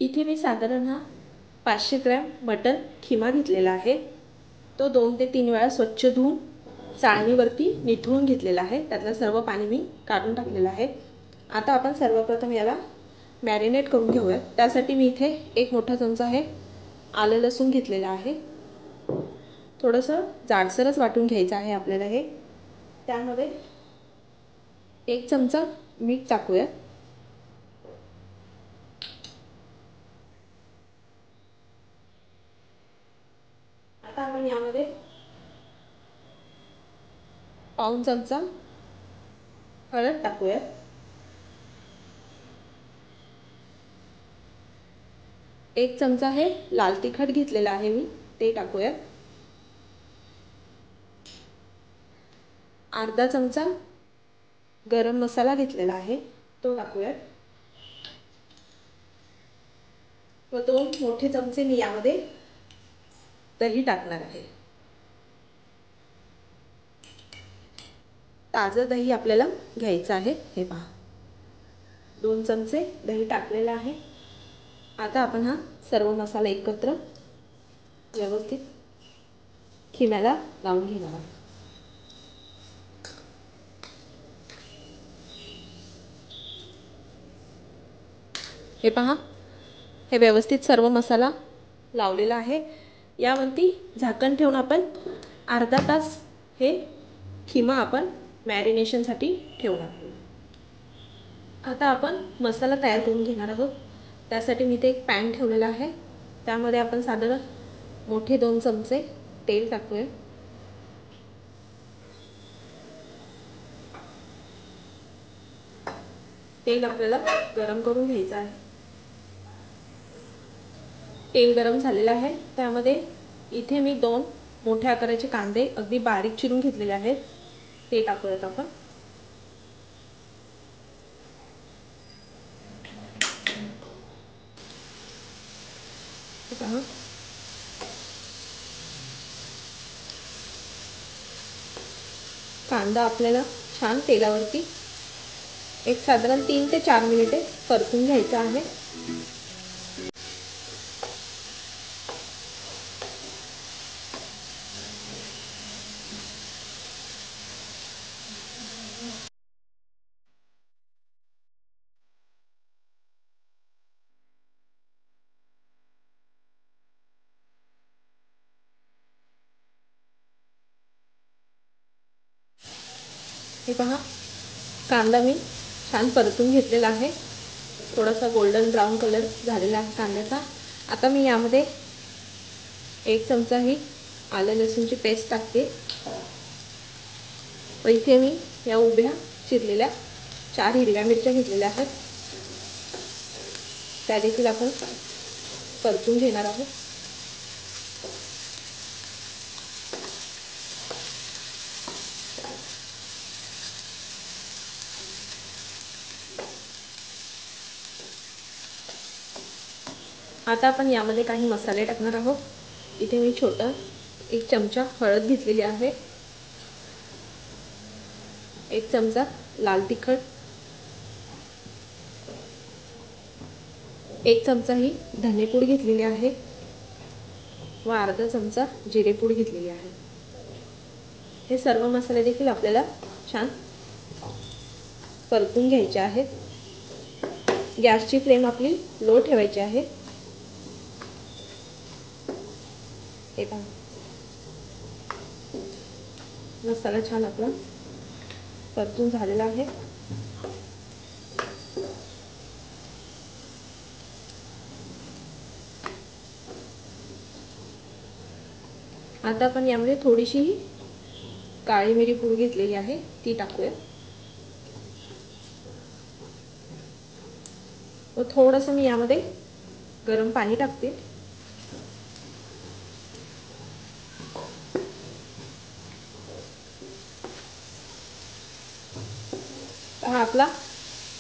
इथे मी साधारण 500 ग्रॅम मटण खिमा घेतलेला आहे। तो 2 ते 3 वेळा स्वच्छ धुवून चाळणीवरती निथळून घेतलेला आहे। त्यातलं सर्व पाणी मी काढून टाकलेलं आहे। आता आपण सर्वप्रथम याला मॅरिनेट करून घेऊया। त्यासाठी मी इथे एक मोठा चमचा आहे आलं लसूण घेतलेला आहे। थोडंसं जाडसरच वाटून घ्यायचं आहे आपल्याला हे। त्यामध्ये 1 चमचा मीठ टाकूया। आता आपण यामध्ये पाऊण चमचा हळद टाकूया। 1 चमचा हे लाल तिखट घेतलेला आहे मी, ते टाकूया। अर्धा चमचा गरम मसाला घेतलेला आहे, तो टाकूया। व 2 मोठे चमचे मी यामध्ये दही टाकणार आहे। ताजं दही आपल्याला घ्यायचं आहे। हे पहा, 2 चमचे दही टाकलेलं आहे। आता आपण हा सर्व मसाला एकत्र व्यवस्थित खिम्याला लावून घेणार आहोत। हे पहा, हे व्यवस्थित सर्व मसाला लावलेला आहे। यावरती झाकण ठेवून आपण अर्धा तास हे खिमा आपण मॅरिनेशनसाठी ठेवणार आहोत। आता आपण मसाला तयार करून घेणार आहोत। त्यासाठी मी इथे एक पॅन ठेवलेला आहे। त्यामध्ये आपण साधारण मोठे 2 चमचे तेल टाकूया। तेल आपल्याला गरम करून घ्यायचं आहे। तेल गरम झालेलं आहे। त्यामध्ये इथे मी 2 मोठ्या आकाराचे कांदे अगदी बारीक चिरून घेतलेले आहेत, ते टाकूयात आपण। कांदा आपल्याला छान तेलावरती एक साधारण 3 ते 4 मिनिटे परतून घ्यायचा आहे। हे पहा, कांदा मी छान परतून घेतलेला आहे। थोडासा गोल्डन ब्राउन कलर झालेला आहे कांद्याचा। आता मी यामध्ये 1 चमचा ही आलं लसूणची पेस्ट टाकते। व इथे मी या उभ्या चिरलेल्या 4 हिरव्या मिरच्या घेतलेल्या आहेत, त्या देखील आपण परतून घेणार आहोत। आता आपण यामध्ये काही मसाले टाकणार आहोत। इथे मी छोटा 1 चमचा हळद घेतलेली आहे, 1 चमचा लाल तिखट, 1 चमचा ही धनेपूड घेतलेली आहे व अर्धा चमचा जिरेपूड घेतलेली आहे। हे सर्व मसाले देखील आपल्याला छान परतून घ्यायचे आहेत। गॅसची फ्लेम आपली लो ठेवायची आहे। हे पहा, मसाला छान आपला परतून झालेला आहे। आता आपण यामध्ये थोडीशी काळी मिरी पूड घेतलेली आहे, ती टाकूया। व थोडंसं मी यामध्ये गरम पाणी टाकते। हा आपला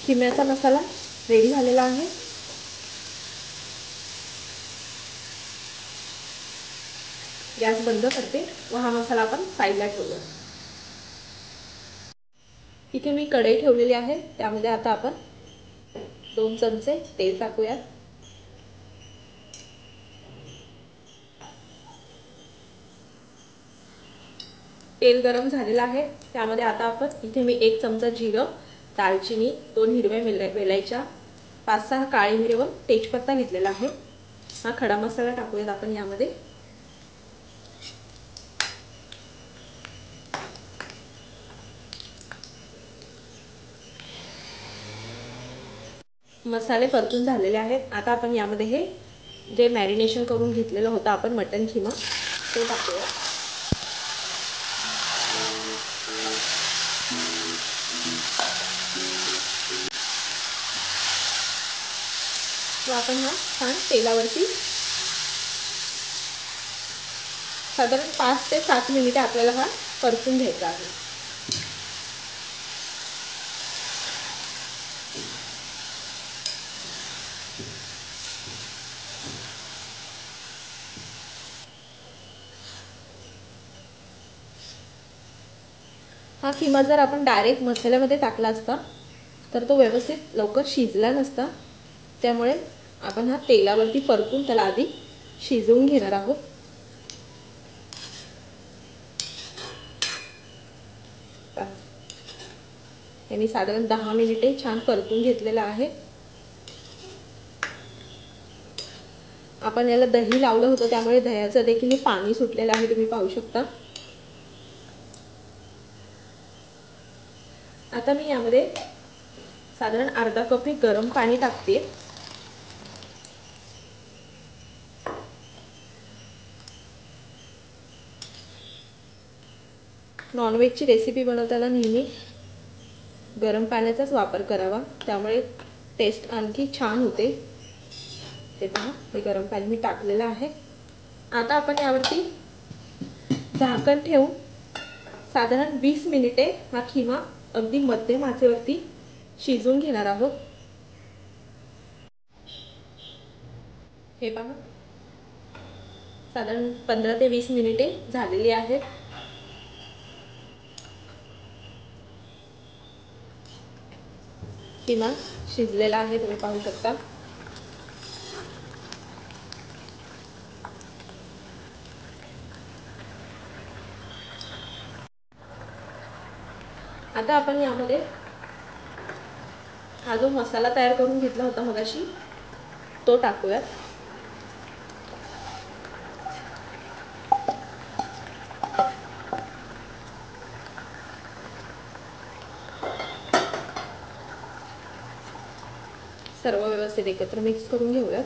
खिम्याचा मसाला रेडी झालेला आहे। गॅस बंद करते व हा मसाला आपण साईडला ठेवूया। इथे मी कढई ठेवलेली आहे, त्यामध्ये आता आपण 2 चमचे तेल टाकूयात। तेल गरम झालेलं आहे, त्यामध्ये आता आपण इथे मी 1 चमचा जिरं, दालचिनी, 2 हिरव्या वेलायच्या, 5-6 काळी मिरी व तेजपत्ता घेतलेला आहे. हा खडा मसाला टाकूयात आपण यामध्ये. मसाले परतून झालेले आहेत. आता आपण यामध्ये हे जे मॅरिनेशन करून घेतलेलं होतं आपण मटन खिमा ते टाकूया. तो आपण हा छान तेलावरती साधारण 5 ते 7 मिनिटे आपल्याला हा परतून घ्यायचा आहे. हा किमा जर आपण डायरेक्ट मसाल्यामध्ये टाकला असता तर तो व्यवस्थित लवकर शिजला नसता, त्यामुळे आपण हा तेलावरती परतून त्याला आधी शिजवून घेणार आहोत. हे मी साधारण 10 मिनिटे छान परतून घेतलेलं आहे. आपण याला दही लावलं होतं, त्यामुळे दह्याचं देखील पाणी सुटलेलं आहे, तुम्ही पाहू शकता. आता मी यामध्ये साधारण अर्धा कप गरम पाणी टाकते. नॉनव्हेजची रेसिपी बनवताना नेहमी गरम पाण्याचाच वापर करावा, त्यामुळे टेस्ट आणखी छान होते. ते पहा, हे गरम पाणी मी टाकलेलं आहे. आता आपण यावरती झाकण ठेवून साधारण 20 मिनिटे हा खिमा अगदी मध्यम आचेवरती शिजवून घेणार आहोत. हे पहा, साधारण 15 ते 20 मिनिटे झालेली आहेत. खिमा शिजलेला आहे, तुम्ही पाहू शकता. आता आपण यामध्ये हा जो मसाला तयार करून घेतला होता मगाशी तो टाकूयात. सर्व व्यवस्थित एकत्र मिक्स करून घेऊयात.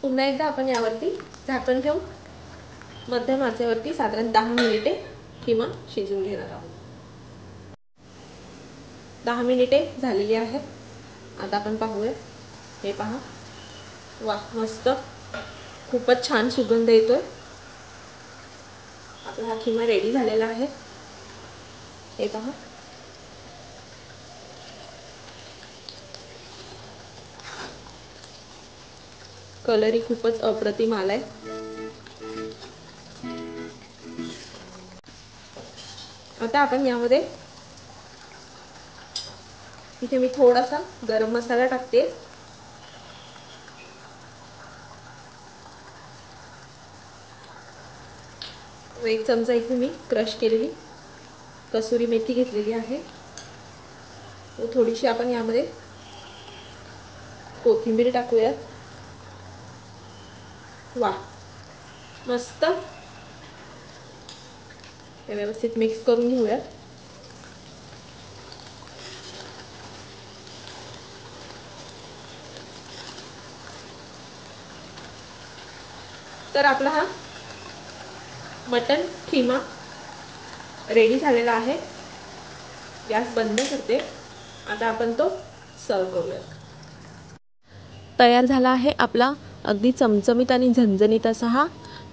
पुन्हा एकदा आपण यावरती झाकण ठेवून मध्यम आचेवरती साधारण 10 मिनिटे किमा शिजवून घेणार आहोत. 10 मिनिटे झालेली आहेत. आता आपण पाहूया. हे पहा, वा, मस्त, खूपच छान सुगंध येतोय. आपला हा खिमा रेडी झालेला आहे. हे पहा, कलरही खूपच अप्रतिम आलाय. आता आपण यामध्ये इथे मी थोडासा गरम मसाला टाकते. व 1 चमचा इथे मी क्रश केलेली कसुरी मेथी घेतलेली आहे. व थोडीशी आपण यामध्ये कोथिंबीर टाकूयात. वा, मस्त. हे व्यवस्थित मिक्स करून घेऊयात. तर आपला हा मटन खिमा रेडी झालेला आहे. गॅस बंद करते. आता आपण तो सर्व करूया. तयार झाला आहे आपला अगदी चमचमीत आणि झणझणीत असा हा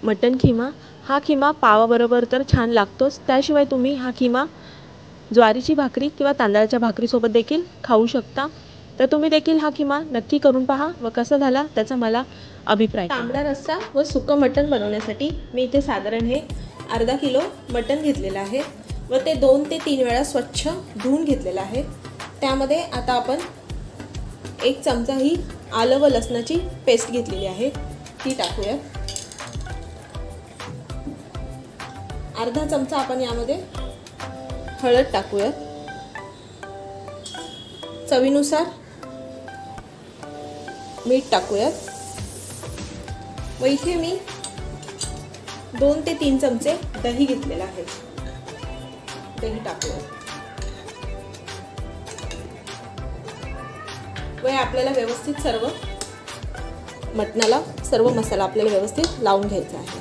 मटन खिमा. हा खिमा पावाबरोबर तर छान लागतोच, त्याशिवाय तुम्ही हा खिमा ज्वारीची भाकरी किंवा तांदळाच्या भाकरीसोबत देखील खाऊ शकता. तर तुम्ही देखील हा खिमा नक्की करून पहा व कसा झाला त्याचा मला अभिप्राय. तांबडा रस्सा व सुकं मटण बनवण्यासाठी मी इथे साधारण हे अर्धा किलो मटण घेतलेलं आहे. व ते 2 ते 3 वेळा स्वच्छ धुवून घेतलेलं आहे। त्यामध्ये आता आपण 1 चमचा ही आलं व लसणाची पेस्ट घेतलेली आहे ती टाकूया। अर्धा चमचा आपण यामध्ये हळद टाकूया। चवीनुसार मीठ टाकूया व इथे मी 2 ते 3 चमचे दही घेतलेला आहे, दही टाकूया व आपल्याला व्यवस्थित सर्व मटणाला सर्व मसाला आपल्याला व्यवस्थित लावून घ्यायचा आहे।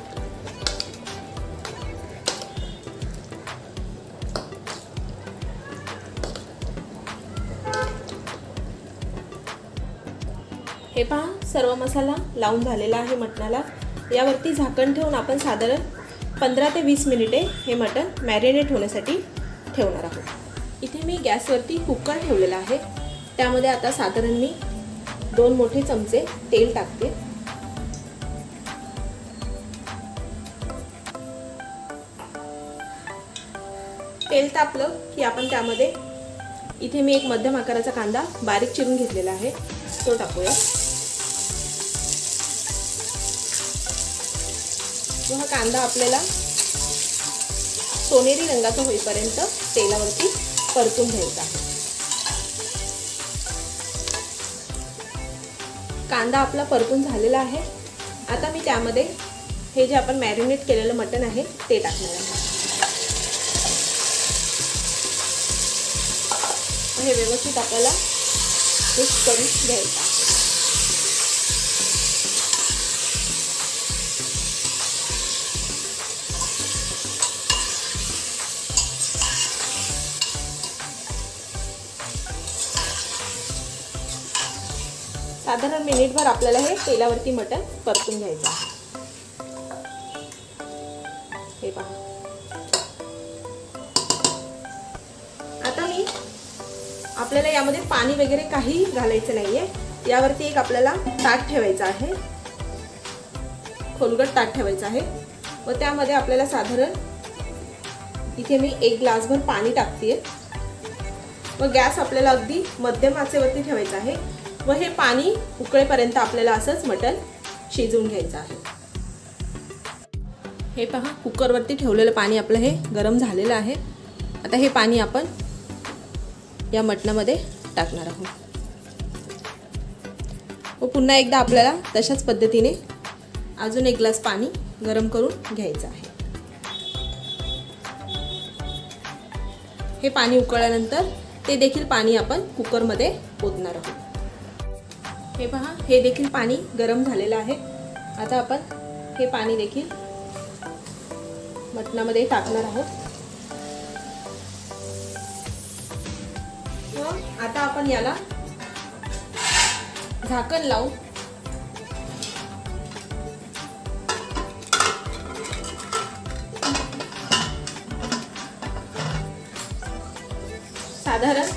हे पहा सर्व मसाला लावून झालेला आहे मटणाला। यावरती झाकण ठेवून आपण साधारण 15 ते 20 मिनिटे हे मटण मॅरिनेट होण्यासाठी ठेवणार आहोत। इथे मी गॅसवरती कुकर ठेवलेला आहे, त्यामध्ये आता साधारण मी 2 मोठे चमचे तेल टाकते। तेल तापलं की आपण त्यामध्ये इथे मी एक मध्यम आकाराचा कांदा बारीक चिरून घेतलेला आहे तो टाकूया। हा कांदा आपल्याला सोनेरी रंगाचा होईपर्यंत तेलावरती परतून घ्यायचा आहे। कांदा आपला परतून झालेला आहे। आता मी त्यामध्ये हे जे आपण मॅरिनेट केलेलं मटण आहे ते टाकणार आहे। हे व्यवस्थित आपल्याला मिक्स करून घ्यायचं आहे। साधारण मिनिटभर आपल्याला हे तेलावरती मटण परतून घ्यायचं आहे। हे पहा आता मी आपल्याला यामध्ये पाणी वगैरे काही घालायचं नाहीये। यावरती एक आपल्याला ताट ठेवायचं आहे, खोलगट ताट ठेवायचं आहे व त्यामध्ये आपल्याला साधारण इथे मी 1 ग्लासभर पाणी टाकते व गॅस आपल्याला अगदी मध्यम आचेवरती ठेवायचा आहे व हे पाणी उकळेपर्यंत आपल्याला असंच मटण शिजवून घ्यायचं आहे। हे पहा कुकरवरती ठेवलेलं पाणी आपलं हे गरम झालेलं आहे। आता हे पाणी आपण या मटणामध्ये टाकणार आहोत व पुन्हा एकदा आपल्याला तशाच पद्धतीने अजून 1 ग्लास पाणी गरम करून घ्यायचं आहे। हे पाणी उकळल्यानंतर ते देखील पाणी आपण कुकरमध्ये ओतणार आहोत। हे पहा हे देखील पाणी गरम झालेलं आहे। आता आपण हे पाणी देखील मटणामध्ये टाकणार आहोत व आता आपण याला झाकण लावून साधारण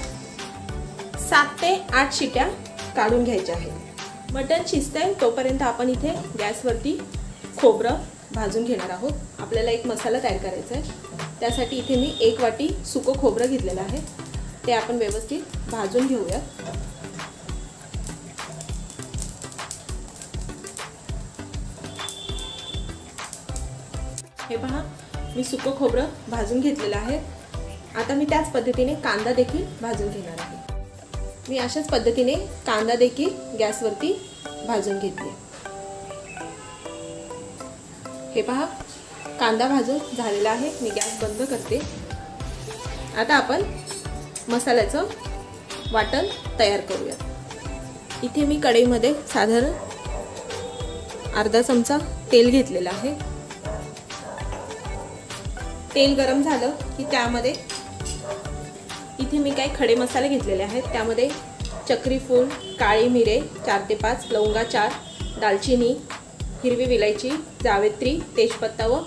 7 ते 8 शिट्या काढून घ्यायच्या आहेत। मटण शिजतंय तोपर्यंत आपण इथे गॅसवरती खोबरं भाजून घेणार आहोत। आपल्याला एक मसाला तयार करायचा आहे, त्यासाठी इथे मी 1 वाटी सुकं खोबरं घेतलेलं आहे, ते आपण व्यवस्थित भाजून घेऊया। हे पहा मी सुकं खोबरं भाजून घेतलेलं आहे। आता मी त्याच पद्धतीने कांदा देखील भाजून घेणार आहे। मी अशाच पद्धतीने कांदा देखील गॅसवरती भाजून घेतले। हे पहा कांदा भाजून झालेला आहे। मी गॅस बंद करते। आता आपण मसाल्याचं वाटण तयार करूया। इथे मी कढईमध्ये साधारण अर्धा चमचा तेल घेतलेला आहे। तेल गरम झालं की त्यामध्ये इथे मी काही खडे मसाले घेतलेले आहेत, त्यामध्ये चक्री फूल, काळी मिरे 4 ते 5, लवंगा 4, दालचिनी, हिरवी विलायची, जावेत्री, तेजपत्ता व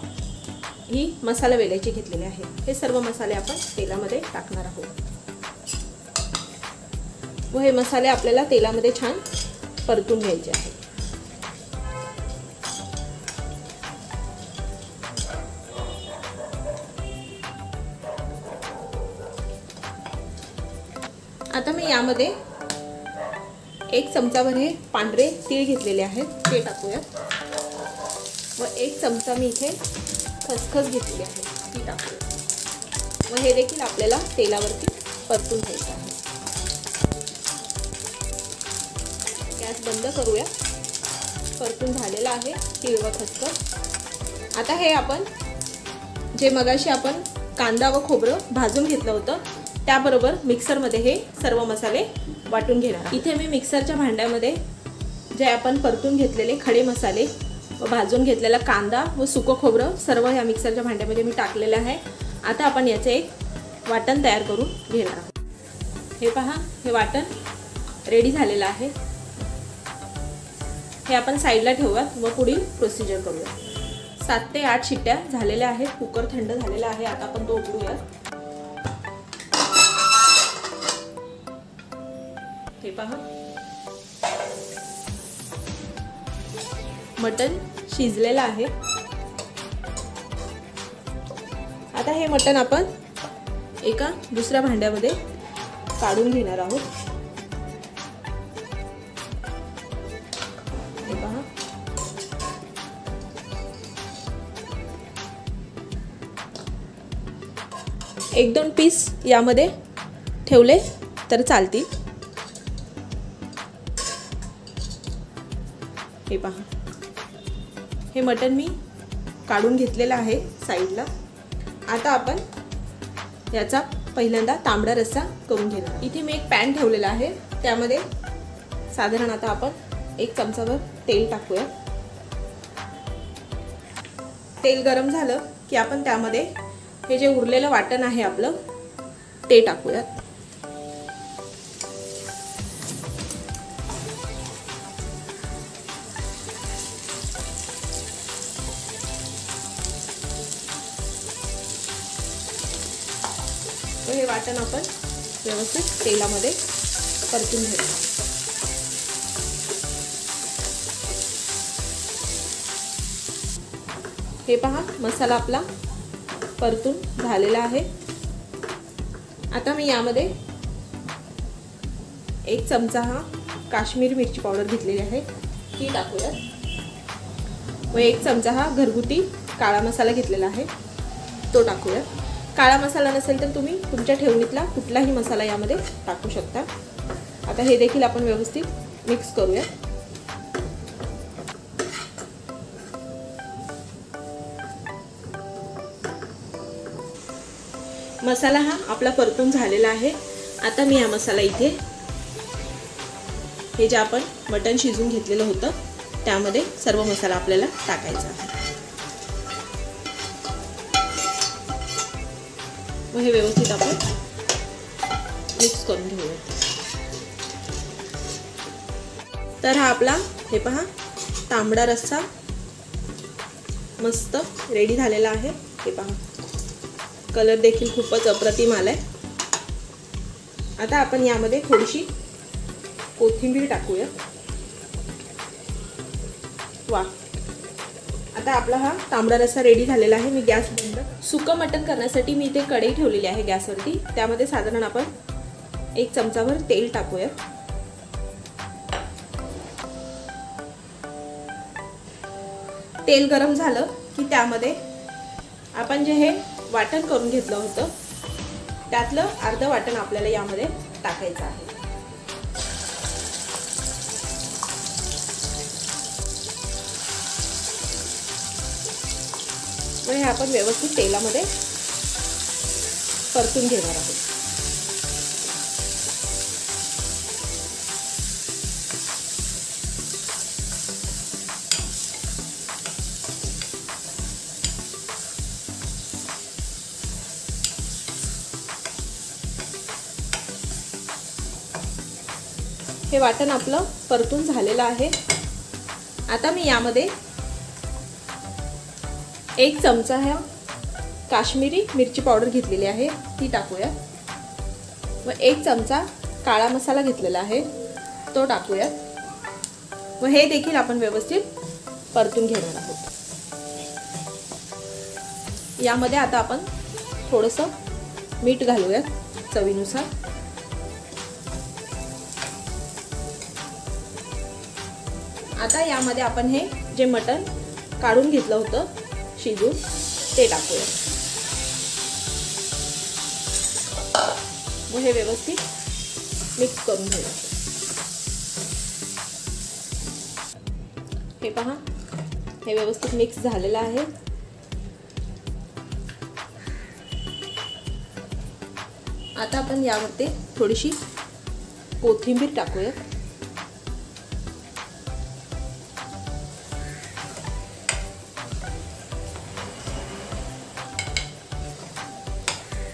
ही मसाला वेलायची घेतलेली आहे। हे सर्व मसाले आपण तेलामध्ये टाकणार आहोत व हे मसाले आपल्याला तेलामध्ये छान परतून घ्यायचे आहेत। मी यामध्ये 1 चमचाभर हे पांढरे तीळ घेतलेले आहेत, ते टाकूयात. व 1 चमचा मी इथे खसखस घेतलेली आहे, ती टाकूयात. व हे देखील आपल्याला तेलावरती परतून घ्यायचं आहे. गॅस बंद करूया. परतून झालेला आहे तीळ व खसखस. आता हे आपण जे मगाशी आपण कांदा व खोबरं भाजून घेतलं होतं त्याबरोबर मिक्सरमध्ये हे सर्व मसाले वाटून घेणार. इथे मी मिक्सरच्या भांड्यामध्ये जे आपण परतून घेतलेले खडे मसाले व भाजून घेतलेला कांदा व सुकं खोबरं सर्व या मिक्सरच्या भांड्यामध्ये मी टाकलेलं आहे. आता आपण याचे एक वाटण तयार करून घेणार आहोत. हे पहा, हे वाटण रेडी झालेलं आहे. हे आपण साईडला ठेवूयात व पुढील प्रोसिजर करूया. 7 ते 8 शिट्ट्या झालेल्या आहेत. कुकर थंड झालेला आहे. आता आपण तो उघडूयात. हे पहा, मटण शिजलेलं आहे. आता हे मटण आपण एका दुसऱ्या भांड्यामध्ये काढून घेणार आहोत. हे पहा, एक दोन पीस यामध्ये ठेवले तर चालतील. हे पहा, हे मटण मी काढून घेतलेलं आहे साईडला. आता आपण याचा पहिल्यांदा तांबडा रस्सा करून घेणार. इथे मी एक पॅन ठेवलेला आहे. त्यामध्ये साधारण आता आपण 1 चमचाभर तेल टाकूया. तेल गरम झालं की आपण त्यामध्ये हे जे उरलेलं वाटण आहे आपलं ते टाकूयात. हे वाटण आपण व्यवस्थित तेलामध्ये परतून घेऊया. हे पहा, मसाला आपला परतून झालेला आहे. आता मी यामध्ये 1 चमचा हा काश्मीरी मिरची पावडर घेतलेली आहे, ती टाकूयात. व 1 चमचा हा घरगुती काळा मसाला घेतलेला आहे, तो टाकूयात. काळा मसाला नसेल तर तुम्ही तुमच्या ठेवणीतला कुठलाही मसाला यामध्ये टाकू शकता. आता हे देखील आपण व्यवस्थित मिक्स करूया. मसाला हा आपला परतून झालेला आहे. आता मी हा मसाला इथे हे जे आपण मटण शिजून घेतलेलं होतं त्यामध्ये सर्व मसाला आपल्याला टाकायचा आहे. व हे व्यवस्थित आपण मिक्स करून घेऊया. तर हा आपला, हे पहा, तांबडा रस्सा मस्त रेडी झालेला आहे. हे पहा, कलर देखील खूपच अप्रतिम आलाय. आता आपण यामध्ये थोडीशी कोथिंबीर टाकूया. वा, आता आपला हा तांबडा रस्सा रेडी झालेला आहे. मी गॅस बंद. सुकं मटण करण्यासाठी मी इथे कढई ठेवलेली आहे गॅसवरती. त्यामध्ये साधारण आपण 1 चमचाभर तेल टाकूया. तेल गरम झालं की त्यामध्ये आपण जे हे वाटण करून घेतलं होतं त्यातलं अर्ध वाटण आपल्याला यामध्ये टाकायचं आहे. व हे आपण व्यवस्थित तेलामध्ये परतून घेणार आहोत. हे वाटण आपलं परतून झालेलं आहे. आता मी यामध्ये 1 चमचा हा काश्मीरी मिरची पावडर घेतलेली आहे, ती टाकूया. व 1 चमचा काळा मसाला घेतलेला आहे, तो टाकूया. व हे देखील आपण व्यवस्थित परतून घेणार आहोत. यामध्ये आता आपण थोडंसं मीठ घालूयात चवीनुसार. आता यामध्ये आपण हे जे मटण काढून घेतलं होतं शिजून ते टाकूया व हे व्यवस्थित मिक्स करून घेऊया। हे पहा, हे व्यवस्थित मिक्स झालेलं आहे। आता आपण यामध्ये थोडीशी कोथिंबीर टाकूया।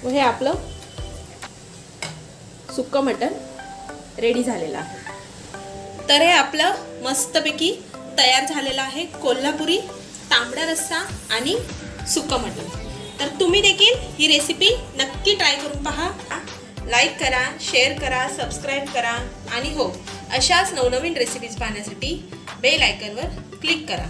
व हे आपलं सुक्कं मटण रेडी झालेलं आहे। तर हे आपलं मस्तपैकी तयार झालेलं आहे कोल्हापुरी तांबडा रस्सा आणि सुक्कं मटण। तर तुम्ही देखील ही रेसिपी नक्की ट्राय करून पहा। लाईक करा, शेअर करा, सबस्क्राईब करा आणि हो, अशाच नवनवीन रेसिपीज पाहण्यासाठी बेल आयकॉनवर क्लिक करा।